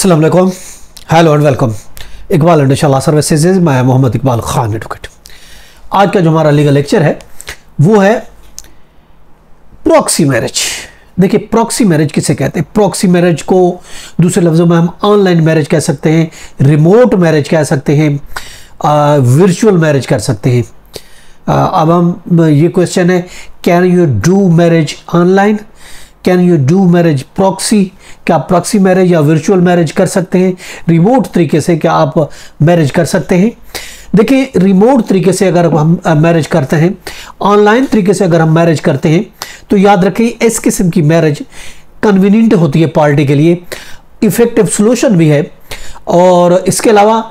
अस्सलाम वालेकुम, hello and welcome. Iqbal इंशाल्लाह सर्विसेज, मैं मोहम्मद इकबाल खान एडवोकेट। आज का जो हमारा लीगल लेक्चर है वो है प्रॉक्सी मैरिज। देखिए, प्रॉक्सी मैरिज किसे कहते हैं? प्रॉक्सी मैरिज को दूसरे लफ्ज़ों में हम ऑनलाइन मैरिज कह सकते हैं, रिमोट मैरिज कह सकते हैं, वर्चुअल मैरिज कर सकते हैं। अब हम ये क्वेश्चन है, can you do marriage online, can you do marriage proxy? क्या आप प्रॉक्सी मैरिज या वर्चुअल मैरिज कर सकते हैं? रिमोट तरीके से क्या आप मैरिज कर सकते हैं? देखिए, रिमोट तरीके से अगर हम मैरिज करते हैं, ऑनलाइन तरीके से अगर हम मैरिज करते हैं, तो याद रखें इस किस्म की मैरिज कन्वीनियंट होती है पार्टी के लिए, इफेक्टिव सोल्यूशन भी है, और इसके अलावा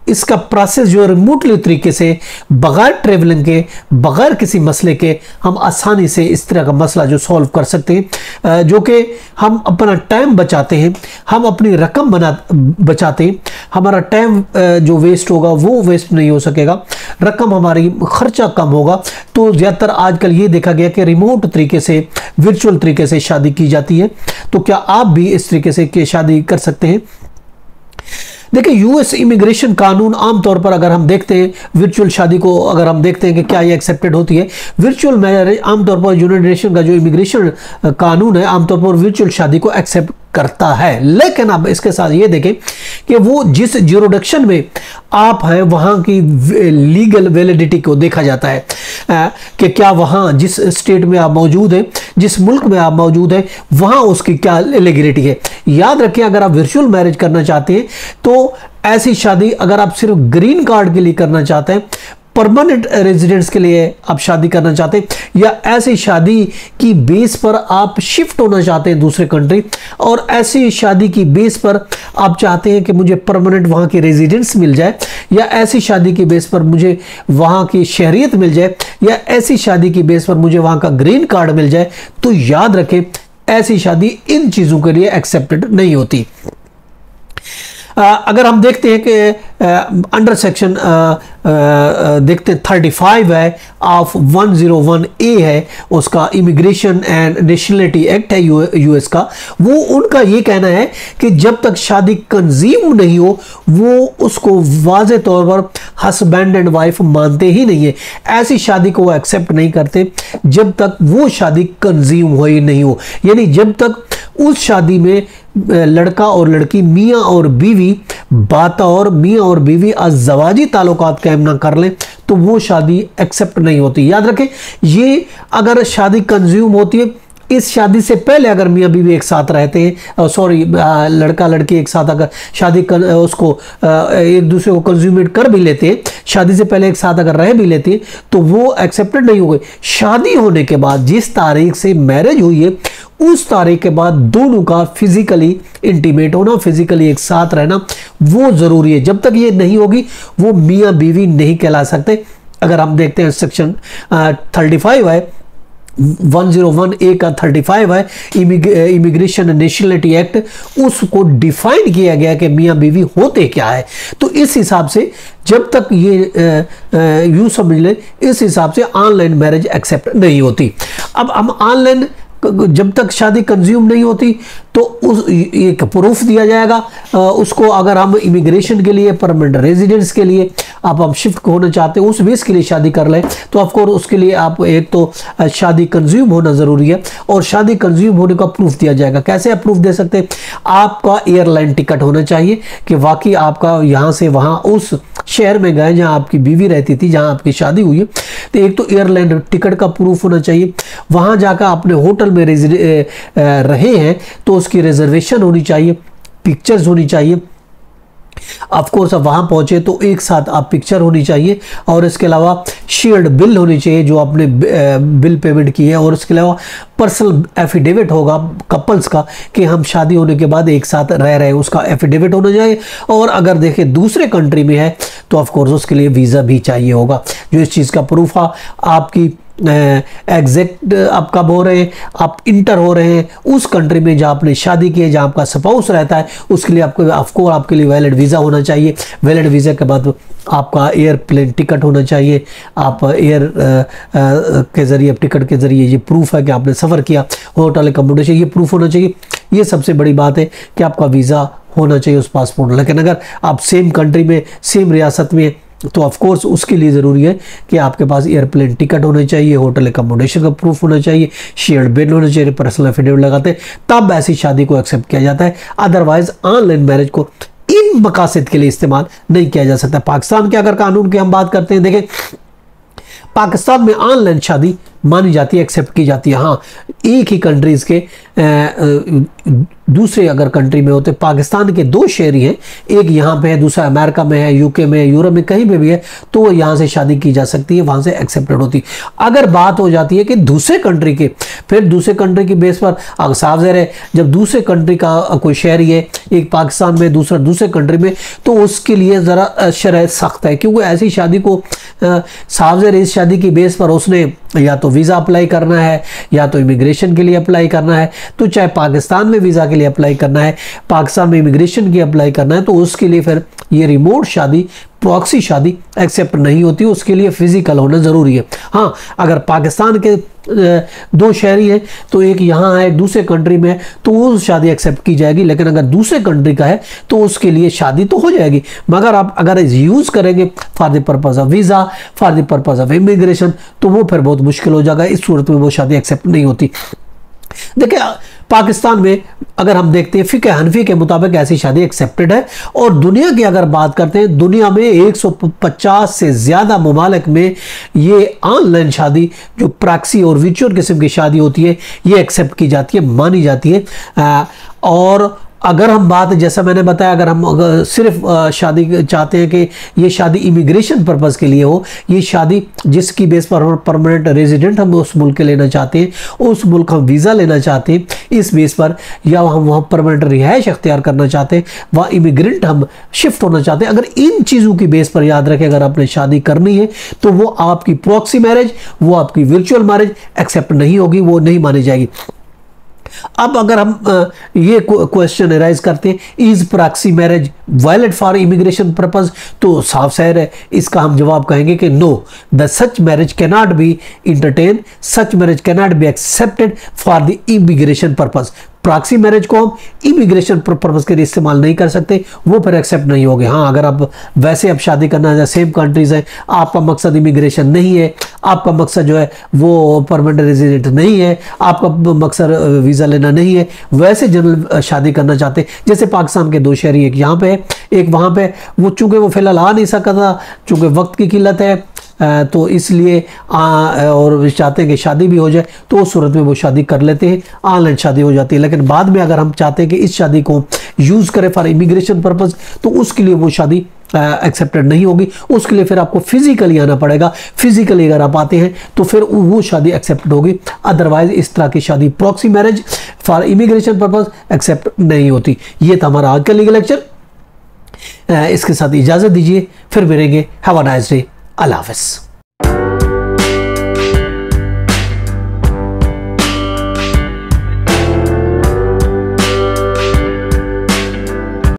इसका प्रोसेस जो रिमोटली तरीके से बगैर ट्रेवलिंग के, बगैर किसी मसले के हम आसानी से इस तरह का मसला जो सॉल्व कर सकते हैं, जो कि हम अपना टाइम बचाते हैं, हम अपनी रकम बचाते हैं, हमारा टाइम जो वेस्ट होगा वो वेस्ट नहीं हो सकेगा, रकम हमारी खर्चा कम होगा। तो ज़्यादातर आजकल ये देखा गया कि रिमोट तरीके से, वर्चुअल तरीके से शादी की जाती है। तो क्या आप भी इस तरीके से शादी कर सकते हैं? देखिए, यूएस इमिग्रेशन कानून आमतौर पर अगर हम देखते हैं वर्चुअल शादी को, अगर हम देखते हैं कि क्या ये एक्सेप्टेड होती है, वर्चुअल मैरिज आमतौर पर यूनाइटेड नेशन का जो इमिग्रेशन कानून है आमतौर पर वर्चुअल शादी को एक्सेप्ट करता है। लेकिन अब इसके साथ ये देखें कि वो जिस ज्यूरिडिक्शन में आप हैं वहाँ की लीगल वैलिडिटी को देखा जाता है कि क्या वहाँ जिस स्टेट में आप मौजूद हैं, जिस मुल्क में आप मौजूद हैं, वहाँ उसकी क्या लीगलिटी है। याद रखें, अगर आप वर्चुअल मैरिज करना चाहते हैं तो ऐसी शादी अगर आप सिर्फ ग्रीन कार्ड के लिए करना चाहते हैं, परमानेंट रेजिडेंट्स के लिए आप शादी करना चाहते हैं, या ऐसी शादी की बेस पर आप शिफ्ट होना चाहते हैं दूसरे कंट्री, और ऐसी शादी की बेस पर आप चाहते हैं कि मुझे परमानेंट वहाँ की रेजिडेंस मिल जाए, या ऐसी शादी की बेस पर मुझे वहाँ की शहरियत मिल जाए, या ऐसी शादी की बेस पर मुझे वहाँ का ग्रीन कार्ड मिल जाए, तो याद रखें ऐसी शादी इन चीज़ों के लिए एक्सेप्टेड नहीं होती। अगर हम देखते हैं कि अंडर सेक्शन देखते हैं 35 है ऑफ 101A है उसका, इमिग्रेशन एंड नेशनलिटी एक्ट है यूएस का, वो उनका ये कहना है कि जब तक शादी कंज्यूम नहीं हो वो उसको वाज़े तौर पर हस्बैंड एंड वाइफ मानते ही नहीं है। ऐसी शादी को वो एक्सेप्ट नहीं करते जब तक वो शादी कंज्यूम हो ही नहीं हो, यानी जब तक उस शादी में लड़का और लड़की, मियाँ और बीवी बातौर मियाँ और बीवी अज़वाजी ताल्लुकात कायम ना कर लें तो वो शादी एक्सेप्ट नहीं होती। याद रखें, ये अगर शादी कंज्यूम होती है, इस शादी से पहले अगर मियाँ बीवी एक साथ रहते हैं, सॉरी लड़का लड़की एक साथ अगर शादी उसको एक दूसरे को कंज्यूमेट कर भी लेते हैं, शादी से पहले एक साथ अगर रह भी लेते हैं, तो वो एक्सेप्टेड नहीं हो गई। शादी होने के बाद जिस तारीख से मैरिज हुई है उस तारीख के बाद दोनों का फिजिकली इंटीमेट होना, फिजिकली एक साथ रहना वो ज़रूरी है। जब तक ये नहीं होगी वो मियाँ बीवी नहीं कहला सकते। अगर हम देखते हैं सेक्शन 35 है 101A का 35 है इमिग्रेशन नेशनलिटी एक्ट, उसको डिफाइन किया गया कि मियाँ बीवी होते क्या है। तो इस हिसाब से जब तक ये यूँ समझ लें, इस हिसाब से ऑनलाइन मैरिज एक्सेप्ट नहीं होती। अब हम ऑनलाइन जब तक शादी कंज्यूम नहीं होती तो उस एक प्रूफ दिया जाएगा उसको, अगर हम इमिग्रेशन के लिए, परमानेंट रेजिडेंस के लिए आप शिफ्ट होना चाहते हैं, उस बेस के लिए शादी कर लें, तो ऑफकोर्स उसके लिए आप एक तो शादी कंज्यूम होना ज़रूरी है, और शादी कंज्यूम होने का प्रूफ दिया जाएगा। कैसे आप प्रूफ दे सकते हैं? आपका एयरलाइन टिकट होना चाहिए कि वाकई आपका यहाँ से वहाँ उस शहर में गए जहाँ आपकी बीवी रहती थी, जहाँ आपकी शादी हुई है, तो एक तो एयरलाइन टिकट का प्रूफ होना चाहिए। वहाँ जाकर आपने होटल में रहे हैं तो उसकी रिजर्वेशन होनी चाहिए, पिक्चर्स होनी चाहिए। ऑफ कोर्स आप वहाँ पहुँचे तो एक साथ आप पिक्चर होनी चाहिए, और इसके अलावा शेयर्ड बिल होनी चाहिए जो आपने बिल पेमेंट की है, और इसके अलावा पर्सनल एफिडेविट होगा कपल्स का कि हम शादी होने के बाद एक साथ रह रहे हैं, उसका एफिडेविट होना चाहिए। और अगर देखें दूसरे कंट्री में है तो ऑफ कोर्स उसके लिए वीज़ा भी चाहिए होगा, जो इस चीज़ का प्रूफ है आपकी एग्जैक्ट आप कब हो रहे हैं, आप इंटर हो रहे हैं उस कंट्री में जहाँ आपने शादी की है, जहाँ आपका स्पाउस रहता है, उसके लिए आपको आपके लिए वैलिड वीज़ा होना चाहिए। वैलिड वीज़ा के बाद आपका एयरप्लेन टिकट होना चाहिए, आप एयर के ज़रिए, टिकट के ज़रिए ये प्रूफ है कि आपने सफ़र किया, होटल अकोमोडेशन ये प्रूफ होना चाहिए। ये सबसे बड़ी बात है कि आपका वीज़ा होना चाहिए उस पासपोर्ट। लेकिन अगर आप सेम कंट्री में, सेम रियासत में, तो ऑफ कोर्स उसके लिए ज़रूरी है कि आपके पास एयरप्लेन टिकट होना चाहिए, होटल अकोमोडेशन का प्रूफ होना चाहिए, शेयर्ड बिल होना चाहिए, पर्सनल एफिडेविट लगाते हैं, तब ऐसी शादी को एक्सेप्ट किया जाता है। अदरवाइज ऑनलाइन मैरिज को इन मकासद के लिए इस्तेमाल नहीं किया जा सकता। पाकिस्तान के अगर कानून की हम बात करते हैं, देखें पाकिस्तान में ऑनलाइन शादी मानी जाती है, एक्सेप्ट की जाती है। हाँ, एक ही कंट्रीज़ के दूसरे अगर कंट्री में होते, पाकिस्तान के 2 शहरी हैं, एक यहाँ पे है, दूसरा अमेरिका में है, यूके में, यूरोप में, कहीं पे भी है, तो यहाँ से शादी की जा सकती है, वहाँ से एक्सेप्टेड होती। अगर बात हो जाती है कि दूसरे कंट्री के, फिर दूसरे कंट्री की बेस पर अगर साफ ज़ाहिर है जब दूसरे कंट्री का कोई शहरी है, एक पाकिस्तान में, दूसरा दूसरे कंट्री में, तो उसके लिए ज़रा शरत सख्त है, क्योंकि ऐसी शादी को साफ ज़ाहिर इस शादी की बेस पर उसने या तो वीज़ा अप्लाई करना है या तो इमिग्रेशन के लिए अप्लाई करना है। तो चाहे पाकिस्तान में वीज़ा के लिए अप्लाई करना है, पाकिस्तान में इमिग्रेशन की अप्लाई करना है, तो उसके लिए फिर ये रिमोट शादी, प्रॉक्सी शादी एक्सेप्ट नहीं होती, उसके लिए फिजिकल होना ज़रूरी है। हाँ, अगर पाकिस्तान के 2 शहरी हैं, तो एक यहाँ है, दूसरे कंट्री में है, तो वो शादी एक्सेप्ट की जाएगी। लेकिन अगर दूसरे कंट्री का है तो उसके लिए शादी तो हो जाएगी, मगर आप अगर यूज़ करेंगे for the purpose of visa, for the purpose of immigration, तो वो फिर बहुत मुश्किल हो जाएगा। इस सूरत में वो शादी एक्सेप्ट नहीं होती। देखिए पाकिस्तान में अगर हम देखते हैं फ़िक़्ह हनफी के मुताबिक ऐसी शादी एक्सेप्टेड है। और दुनिया की अगर बात करते हैं, दुनिया में 150 से ज़्यादा ममालिक में ये ऑनलाइन शादी जो प्रॉक्सी और वर्चुअल किस्म की शादी होती है, ये एक्सेप्ट की जाती है, मानी जाती है। और अगर हम बात, जैसा मैंने बताया, अगर हम सिर्फ शादी चाहते हैं कि ये शादी इमिग्रेशन पर्पज़ के लिए हो, ये शादी जिसकी बेस पर हम परमानेंट रेजिडेंट हम उस मुल्क के लेना चाहते हैं, उस मुल्क हम वीज़ा लेना चाहते हैं इस बेस पर, या हम वहाँ परमानेंट रिहाइश अख्तियार करना चाहते हैं, वहाँ इमिग्रेंट हम शिफ्ट होना चाहते हैं, अगर इन चीज़ों की बेस पर याद रखें अगर आपने शादी करनी है, तो वो आपकी प्रॉक्सी मैरिज, वो आपकी वर्चुअल मैरिज एक्सेप्ट नहीं होगी, वो नहीं मानी जाएगी। अब अगर हम ये क्वेश्चन राइज करते हैं, is proxy marriage valid for immigration purpose, तो साफ साहिर है इसका हम जवाब कहेंगे कि no, the such marriage can not be entertain, such marriage can not be accepted for the immigration purpose. Proxy marriage को हम इमिग्रेशन पर्पज़ के लिए इस्तेमाल नहीं कर सकते, वो फिर एक्सेप्ट नहीं होगे। हाँ, अगर आप वैसे अब शादी करना है, सेम कंट्रीज़ है, आपका मकसद इमिग्रेशन नहीं है, आपका मकसद जो है वो परमानेंट रेजिडेंट नहीं है, आपका मकसद वीज़ा लेना नहीं है, वैसे जनरल शादी करना चाहते हैं, जैसे पाकिस्तान के 2 शहरी, एक यहाँ पे है, एक वहाँ पे, वो चूँकि वो फ़िलहाल आ नहीं सका था, चूँकि वक्त की किल्लत है, तो इसलिए और चाहते हैं कि शादी भी हो जाए, तो उस सूरत में वो शादी कर लेते हैं, ऑनलाइन शादी हो जाती है। लेकिन बाद में अगर हम चाहते हैं कि इस शादी को यूज़ करें फॉर इमिग्रेशन पर्पज़, तो उसके लिए वो शादी एक्सेप्टेड नहीं होगी, उसके लिए फिर आपको फिजिकली आना पड़ेगा। फिजिकली अगर आप आते हैं तो फिर वो शादी एक्सेप्ट होगी, अदरवाइज इस तरह की शादी proxy marriage for immigration purpose accept नहीं होती। ये था हमारा आज का लीगल लेक्चर, इसके साथ इजाज़त दीजिए, फिर मिलेंगे। हैव अ नाइस डे, अल्लाह हाफ़िज़।